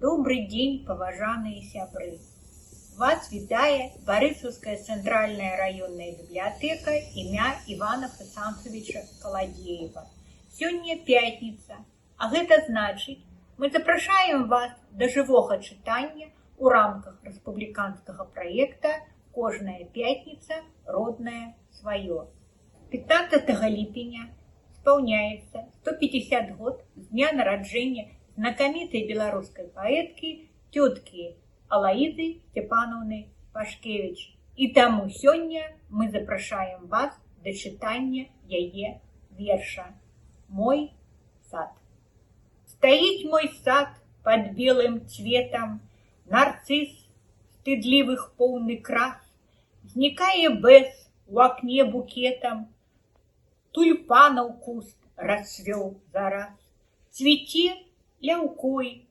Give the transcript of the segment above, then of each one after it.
Добрый день, поважанные сябры! Вас вітае Барысаўская цэнтральная раённая бібліятэка імя Івана Хасанцевича Каладзеева. Сёння пятница, а гэта значыць, мы запрашаем вас да жывога чытання ў рамках рэспубліканскага праекта «Кожная пятница. Роднае сваё». 15 ліпеня исполняется 150 год с дня нараджэння знакамітай беларускай паэткі тёткі Алаізы Сцепановны Пашкевіч. І таму сёння мы запрашаем вас да чытання яе верша «Мой сад». Стоит мой сад под белым цветом, нарцисс стыдливых полный крас, зникае бэс у окне букетом, тюльпанов куст расцвёл за раз, цвіце ляўкой,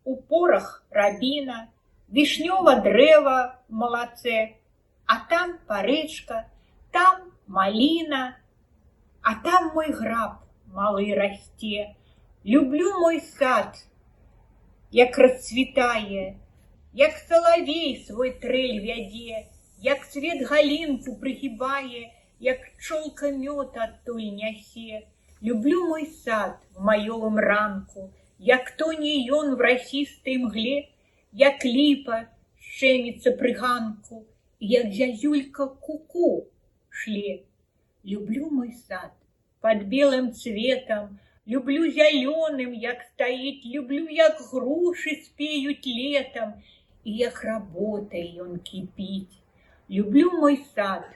у порах рабіна, вішнёва дрэва в малацэ, а там парэчка, там маліна, а там мой граб малы расце. Люблю мой сад, як расцвітае, як салавей свой трэль вядзе, як цвет галінку прыгібае, як пчолка мёд адтуль нясе. Люблю мой сад в маёвым ранку, як тоне ён в расістай мгле, як ліпа шчэміцца пры ганку, як зязюлька ку-ку шле. Люблю мой сад под белым цветом, люблю зялёным, як стаіць, люблю, як грушы спеюць летом, і як работай ён кіпіць. Люблю мой сад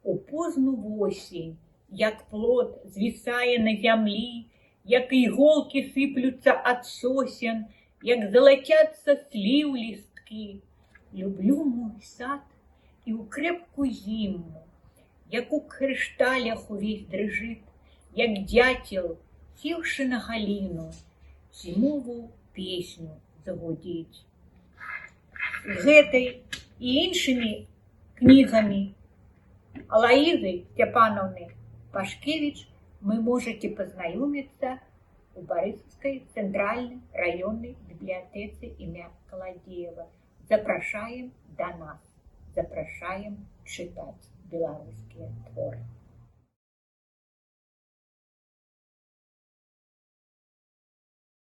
у позну восень, як плод звісае на зямлі, як іголкі сыплюцца ад сосен, як залацяцца сліў лісткі. Люблю мой сад і ў крэпкую зіму, як у крышталях увесь дрыжыт, як дзяцел, сеўшы на галіну, зімовую песню загудзіць. З гэтай і іншымі кнігамі Алаізы Сцепановны Пашкевіч вы можете познаёмиться у Барысаўскай цэнтральнай раённай бібліятэцы імя Каладзеева. Запрашаем да нас, запрашаем чытаць беларускія творы.